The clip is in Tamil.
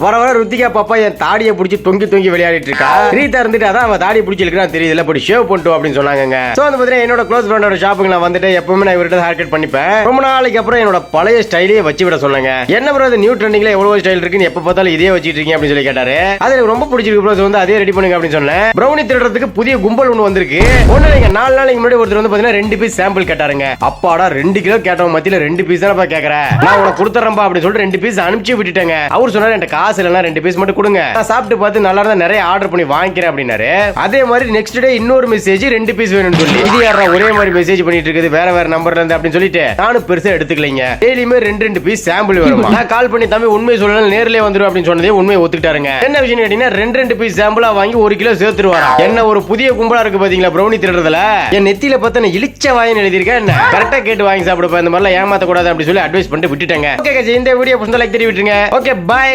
வர வர ருத்திகா பாப்பா என் தாடியை பிடிச்சி தொங்கி தொங்கி விளையாடிட்டு இருக்கா. ரீதா இருந்துட்டு அதான் அவன் தாடி பிடிச்சி இருக்கிறான் தெரியுதுல, போய் ஷேவ் பண்ணிட்டு அப்படின்னு சொன்னாங்க. சோ வந்து பாத்தீங்கன்னா என்னோட க்ளோஸ் ஃப்ரெண்டோட ஷாப்புக்கு நான் வந்துட்டு எப்பவுமே நான் இவர்கிட்ட ஹேர் கட் பண்ணிப்பேன். ரொம்ப நாளைக்கு அப்புறம் என்னோட பழைய ஸ்டைலே வச்சு விட சொன்னாங்க. என்ன ப்ரோ அது நியூ ட்ரெண்டிங்ல எவ்வளவு ஸ்டைல் இருக்குன்னு எப்ப பார்த்தாலும் இதே வச்சிட்டு இருக்கீங்க அப்படின்னு சொல்லி கேட்டாரு. அது எனக்கு ரொம்ப பிடிச்சிருக்கு ப்ரோ, வந்து அதே ரெடி பண்ணுங்க அப்படின்னு சொன்னேன். பிரௌனி திருடுறதுக்கு புதிய கும்பல் ஒன்று வந்திருக்கு. ஒண்ணு நீங்க 4 நாளைக்கு முன்னாடி ஒருத்தர் வந்து பாத்தீங்கன்னா 2 பீஸ் சாம்பிள் கேட்டாருங்க. அப்பாடா 2 கிலோ கேட்டவங்க மத்தியில 2 பீஸ் தான் கேக்குறேன், நான் உனக்கு கொடுத்துறேன்பா அப்படின்னு சொல்லிட்டு 2 பீஸ் அனுப்பிச்சு விட்டுட்டேங்க. அவர் சொன்னாரு என்கிட்ட காசு இல்லைன்னா 2 பீஸ் கொடுங்க, நான் சாப்பிட்டு பார்த்து நல்லா இருந்தா நிறைய ஆர்டர் பண்ணி வாங்கிக்கிறேன் அப்படின்னாரு. அதே மாதிரி நெக்ஸ்ட் டே இன்னொரு மெசேஜ் 2 பீஸ் வேணும்னு சொல்லி, இது யாரா ஒரே மாதிரி மெசேஜ் பண்ணிட்டு இருக்குது வேற வேற நம்பர்ல இருந்து அப்படின்னு சொல்லிட்டு நானும் பெருசா எடுத்துக்கலைங்க. டெய்லியுமே 2 பீஸ் சாம்பிள் வருமா. நான் கால் பண்ணி தம்பி உண்மை சொல்லலாம் நேர்லயே வந்துரும் அப்படின்னு சொன்னதே உண்மையை ஒத்துக்கிட்டாருங்க. என்ன விஷயம் கேட்டீங்கன்னா 2 பீஸ் சாம்பிளா வாங்கி 1 கிலோ சேர்த்துருவாரா. என்ன ஒரு புதிய கும்பலா இருக்கு பாத்தீங்களா பிரௌனி திருடுறதுல. என் நெத்தியில பார்த்தா இழிச்ச வாயின்னு எழுதியிருக்கேன். என்ன கரெக்டா கேட்டு வாங்கி சாப்பிடுப்பா, இந்த மாதிரிலாம் ஏமாத்த கூடாது அப்படின்னு சொல்லி அட்வைஸ் பண்ணிட்டு விட்டுட்டேங்க. ஓகே இந்த வீடியோ லைக் தெரிவிட்டுருங்க. Okay by.